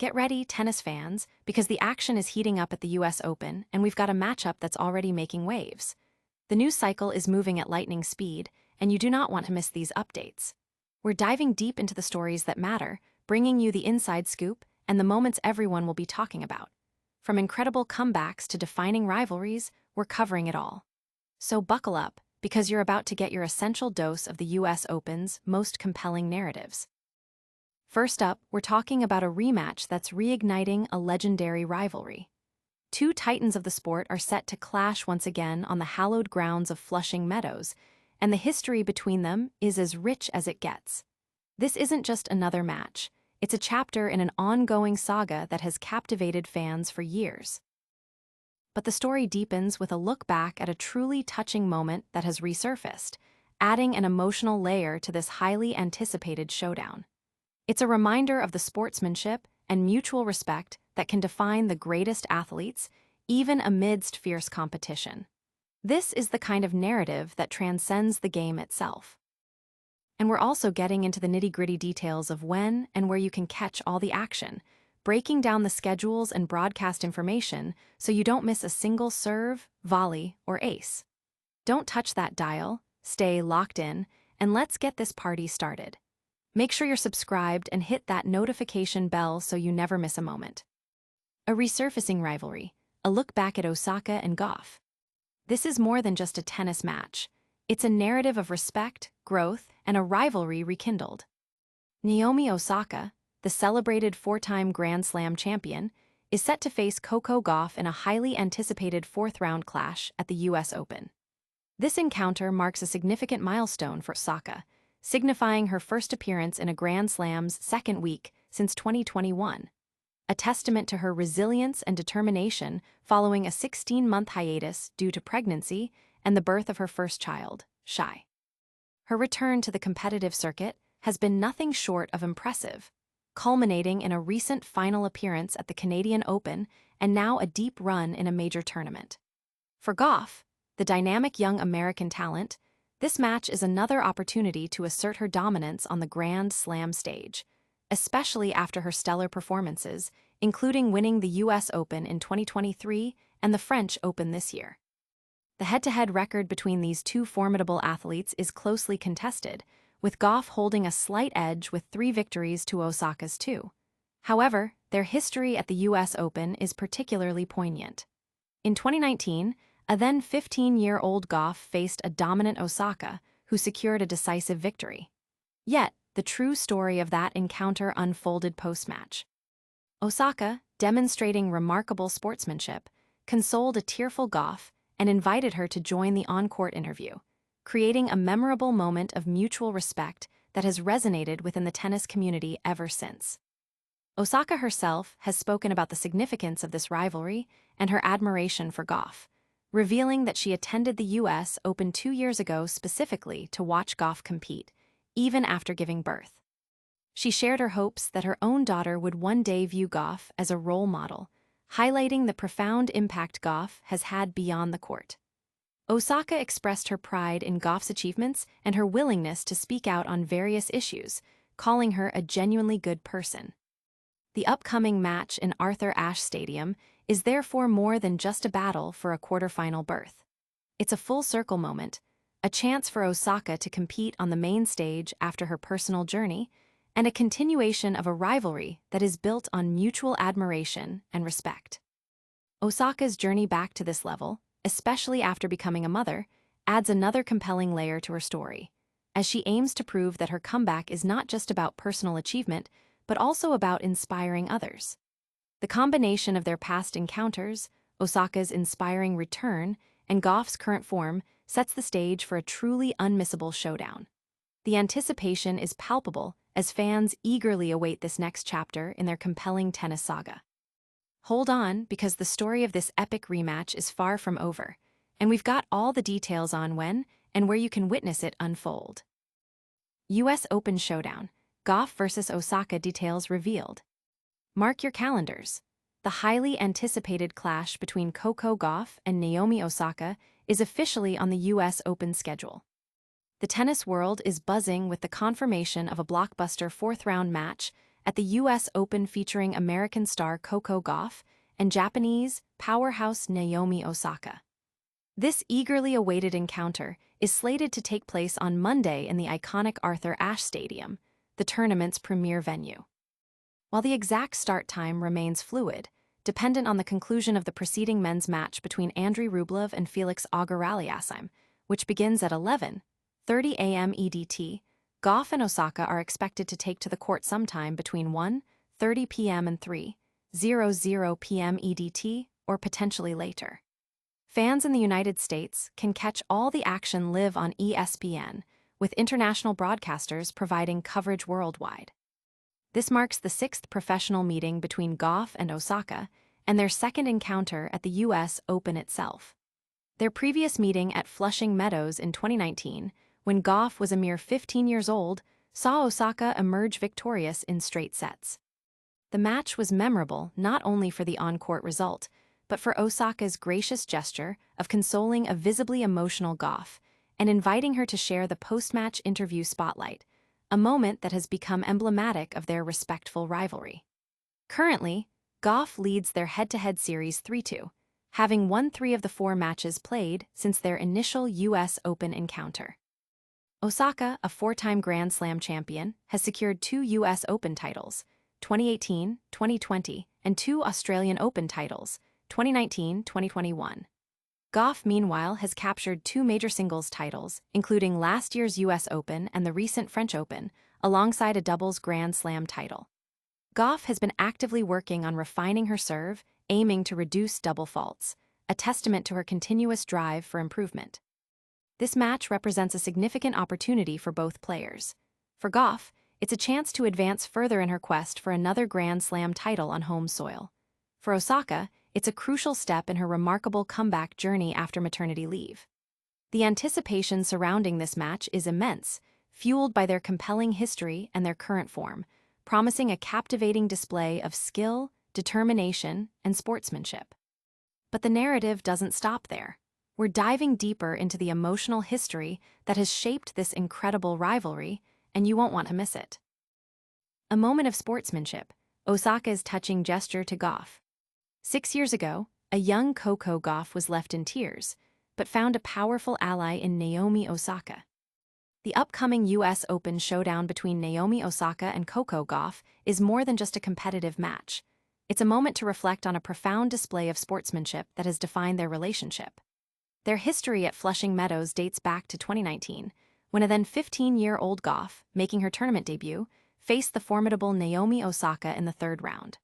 Get ready, tennis fans, because the action is heating up at the US Open, and we've got a matchup that's already making waves. The news cycle is moving at lightning speed, and you do not want to miss these updates. We're diving deep into the stories that matter, bringing you the inside scoop and the moments everyone will be talking about. From incredible comebacks to defining rivalries, we're covering it all. So buckle up, because you're about to get your essential dose of the US Open's most compelling narratives. First up, we're talking about a rematch that's reigniting a legendary rivalry. Two titans of the sport are set to clash once again on the hallowed grounds of Flushing Meadows, and the history between them is as rich as it gets. This isn't just another match, it's a chapter in an ongoing saga that has captivated fans for years. But the story deepens with a look back at a truly touching moment that has resurfaced, adding an emotional layer to this highly anticipated showdown. It's a reminder of the sportsmanship and mutual respect that can define the greatest athletes, even amidst fierce competition. This is the kind of narrative that transcends the game itself. And we're also getting into the nitty-gritty details of when and where you can catch all the action, breaking down the schedules and broadcast information so you don't miss a single serve, volley, or ace. Don't touch that dial, stay locked in, and let's get this party started. Make sure you're subscribed and hit that notification bell so you never miss a moment. A resurfacing rivalry, a look back at Osaka and Gauff. This is more than just a tennis match. It's a narrative of respect, growth, and a rivalry rekindled. Naomi Osaka, the celebrated four-time Grand Slam champion, is set to face Coco Gauff in a highly anticipated fourth-round clash at the US Open. This encounter marks a significant milestone for Osaka, signifying her first appearance in a Grand Slam's second week since 2021, a testament to her resilience and determination following a 16-month hiatus due to pregnancy and the birth of her first child, Shai. Her return to the competitive circuit has been nothing short of impressive, culminating in a recent final appearance at the Canadian Open and now a deep run in a major tournament. For Gauff, the dynamic young American talent, this match is another opportunity to assert her dominance on the Grand Slam stage, especially after her stellar performances, including winning the US Open in 2023 and the French Open this year. The head-to-head record between these two formidable athletes is closely contested, with Gauff holding a slight edge with 3 victories to Osaka's 2. However, their history at the US Open is particularly poignant. In 2019, a then 15-year-old Gauff faced a dominant Osaka, who secured a decisive victory. Yet, the true story of that encounter unfolded post-match. Osaka, demonstrating remarkable sportsmanship, consoled a tearful Gauff and invited her to join the on-court interview, creating a memorable moment of mutual respect that has resonated within the tennis community ever since. Osaka herself has spoken about the significance of this rivalry and her admiration for Gauff, revealing that she attended the US Open 2 years ago specifically to watch Gauff compete, even after giving birth. She shared her hopes that her own daughter would one day view Gauff as a role model, highlighting the profound impact Gauff has had beyond the court. Osaka expressed her pride in Gauff's achievements and her willingness to speak out on various issues, calling her a genuinely good person. The upcoming match in Arthur Ashe Stadium is therefore more than just a battle for a quarterfinal berth. It's a full-circle moment, a chance for Osaka to compete on the main stage after her personal journey, and a continuation of a rivalry that is built on mutual admiration and respect. Osaka's journey back to this level, especially after becoming a mother, adds another compelling layer to her story, as she aims to prove that her comeback is not just about personal achievement, but also about inspiring others. The combination of their past encounters, Osaka's inspiring return, and Gauff's current form sets the stage for a truly unmissable showdown. The anticipation is palpable as fans eagerly await this next chapter in their compelling tennis saga. Hold on, because the story of this epic rematch is far from over, and we've got all the details on when and where you can witness it unfold. US Open Showdown, Gauff vs. Osaka details revealed. Mark your calendars. The highly anticipated clash between Coco Gauff and Naomi Osaka is officially on the US Open schedule. The tennis world is buzzing with the confirmation of a blockbuster fourth-round match at the US Open featuring American star Coco Gauff and Japanese powerhouse Naomi Osaka. This eagerly awaited encounter is slated to take place on Monday in the iconic Arthur Ashe Stadium, the tournament's premier venue. While the exact start time remains fluid, dependent on the conclusion of the preceding men's match between Andrei Rublev and Felix Auger-Aliassime, which begins at 11:30 a.m. EDT, Gauff and Osaka are expected to take to the court sometime between 1:30 p.m. and 3:00 p.m. EDT, or potentially later. Fans in the United States can catch all the action live on ESPN, with international broadcasters providing coverage worldwide. This marks the sixth professional meeting between Gauff and Osaka, and their second encounter at the US Open itself. Their previous meeting at Flushing Meadows in 2019, when Gauff was a mere 15 years old, saw Osaka emerge victorious in straight sets. The match was memorable not only for the on-court result, but for Osaka's gracious gesture of consoling a visibly emotional Gauff and inviting her to share the post-match interview spotlight, a moment that has become emblematic of their respectful rivalry. Currently, Gauff leads their head-to-head series 3-2, having won 3 of the 4 matches played since their initial US Open encounter. Osaka, a 4-time Grand Slam champion, has secured 2 US Open titles, 2018, 2020, and 2 Australian Open titles, 2019, 2021. Gauff, meanwhile, has captured 2 major singles titles, including last year's US Open and the recent French Open, alongside a doubles Grand Slam title. Gauff has been actively working on refining her serve, aiming to reduce double faults, a testament to her continuous drive for improvement. This match represents a significant opportunity for both players. For Gauff, it's a chance to advance further in her quest for another Grand Slam title on home soil. For Osaka, it's a crucial step in her remarkable comeback journey after maternity leave. The anticipation surrounding this match is immense, fueled by their compelling history and their current form, promising a captivating display of skill, determination, and sportsmanship. But the narrative doesn't stop there. We're diving deeper into the emotional history that has shaped this incredible rivalry, and you won't want to miss it. A moment of sportsmanship, Osaka's touching gesture to Gauff. 6 years ago, a young Coco Gauff was left in tears, but found a powerful ally in Naomi Osaka. The upcoming US Open showdown between Naomi Osaka and Coco Gauff is more than just a competitive match. It's a moment to reflect on a profound display of sportsmanship that has defined their relationship. Their history at Flushing Meadows dates back to 2019, when a then 15-year-old Gauff, making her tournament debut, faced the formidable Naomi Osaka in the 3rd round.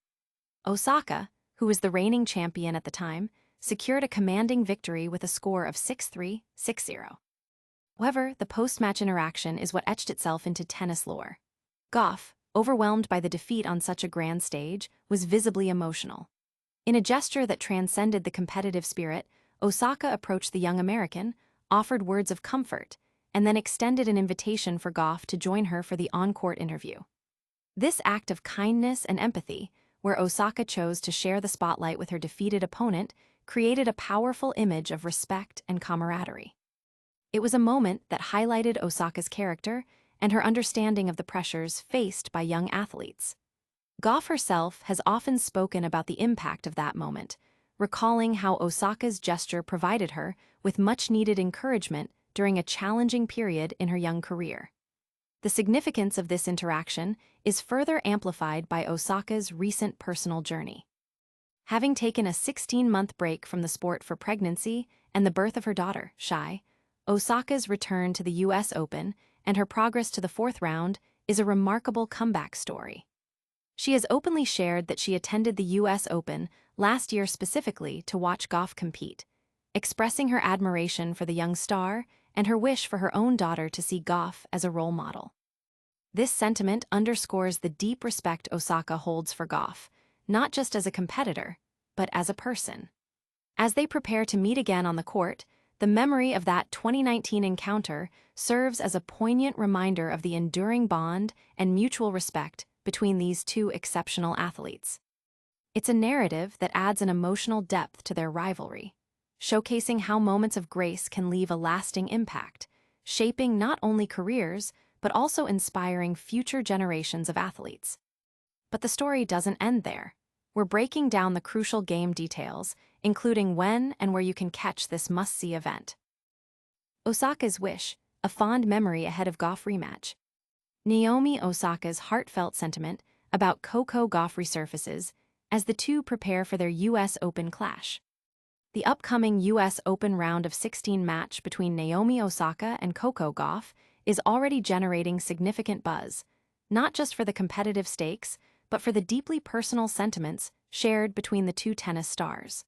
Osaka, who was the reigning champion at the time, secured a commanding victory with a score of 6-3, 6-0. However, the post-match interaction is what etched itself into tennis lore. Gauff, overwhelmed by the defeat on such a grand stage, was visibly emotional. In a gesture that transcended the competitive spirit, Osaka approached the young American, offered words of comfort, and then extended an invitation for Gauff to join her for the on-court interview. This act of kindness and empathy, where Osaka chose to share the spotlight with her defeated opponent, created a powerful image of respect and camaraderie. It was a moment that highlighted Osaka's character and her understanding of the pressures faced by young athletes. Gauff herself has often spoken about the impact of that moment, recalling how Osaka's gesture provided her with much-needed encouragement during a challenging period in her young career. The significance of this interaction is further amplified by Osaka's recent personal journey. Having taken a 16-month break from the sport for pregnancy and the birth of her daughter, Shai, Osaka's return to the US Open and her progress to the 4th round is a remarkable comeback story. She has openly shared that she attended the US Open last year specifically to watch Gauff compete, expressing her admiration for the young star and her wish for her own daughter to see Gauff as a role model. This sentiment underscores the deep respect Osaka holds for Gauff, not just as a competitor, but as a person. As they prepare to meet again on the court, the memory of that 2019 encounter serves as a poignant reminder of the enduring bond and mutual respect between these 2 exceptional athletes. It's a narrative that adds an emotional depth to their rivalry, showcasing how moments of grace can leave a lasting impact, shaping not only careers, but also inspiring future generations of athletes. But the story doesn't end there. We're breaking down the crucial game details, including when and where you can catch this must-see event. Osaka's wish, a fond memory ahead of Gauff rematch. Naomi Osaka's heartfelt sentiment about Coco Gauff resurfaces as the two prepare for their U.S. Open clash. The upcoming U.S. Open round of 16 match between Naomi Osaka and Coco Gauff is already generating significant buzz, not just for the competitive stakes, but for the deeply personal sentiments shared between the two tennis stars.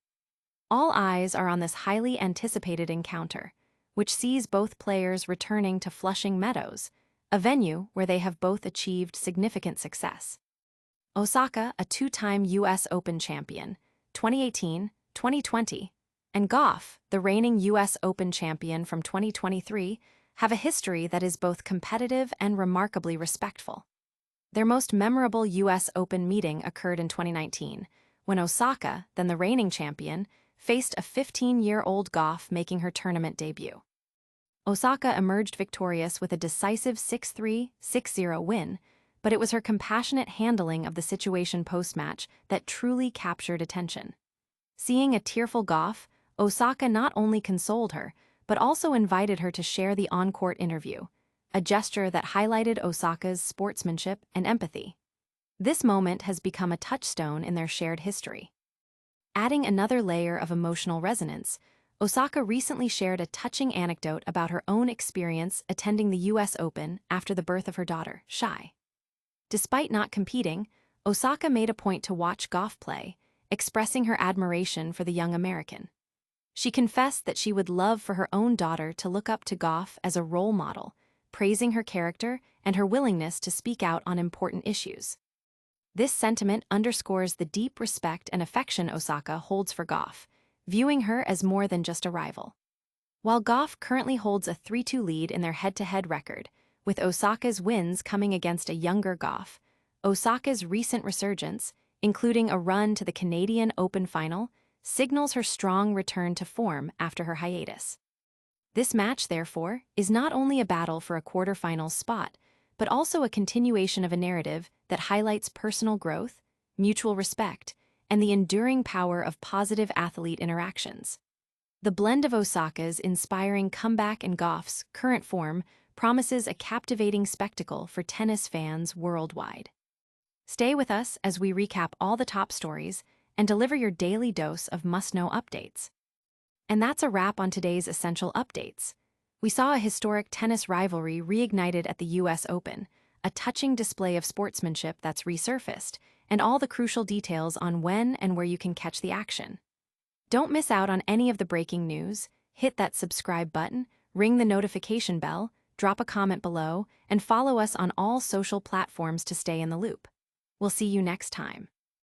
All eyes are on this highly anticipated encounter, which sees both players returning to Flushing Meadows, a venue where they have both achieved significant success. Osaka, a two-time U.S. Open champion, 2018, 2020, and Gauff, the reigning U.S. Open champion from 2023, have a history that is both competitive and remarkably respectful. Their most memorable U.S. Open meeting occurred in 2019, when Osaka, then the reigning champion, faced a 15-year-old Gauff making her tournament debut. Osaka emerged victorious with a decisive 6-3, 6-0 win, but it was her compassionate handling of the situation post-match that truly captured attention. Seeing a tearful Gauff, Osaka not only consoled her, but also invited her to share the on-court interview, a gesture that highlighted Osaka's sportsmanship and empathy. This moment has become a touchstone in their shared history. Adding another layer of emotional resonance, Osaka recently shared a touching anecdote about her own experience attending the U.S. Open after the birth of her daughter, Shai. Despite not competing, Osaka made a point to watch Gauff play, expressing her admiration for the young American. She confessed that she would love for her own daughter to look up to Gauff as a role model, praising her character and her willingness to speak out on important issues. This sentiment underscores the deep respect and affection Osaka holds for Gauff, viewing her as more than just a rival. While Gauff currently holds a 3-2 lead in their head-to-head record, with Osaka's wins coming against a younger Gauff, Osaka's recent resurgence, including a run to the Canadian Open final, signals her strong return to form after her hiatus. This match, therefore, is not only a battle for a quarterfinals spot, but also a continuation of a narrative that highlights personal growth, mutual respect, and the enduring power of positive athlete interactions. The blend of Osaka's inspiring comeback and Gauff's current form promises a captivating spectacle for tennis fans worldwide. Stay with us as we recap all the top stories and deliver your daily dose of must-know updates. And that's a wrap on today's Essential Updates. We saw a historic tennis rivalry reignited at the U.S. Open, a touching display of sportsmanship that's resurfaced, and all the crucial details on when and where you can catch the action. Don't miss out on any of the breaking news. Hit that subscribe button, ring the notification bell, drop a comment below, and follow us on all social platforms to stay in the loop. We'll see you next time.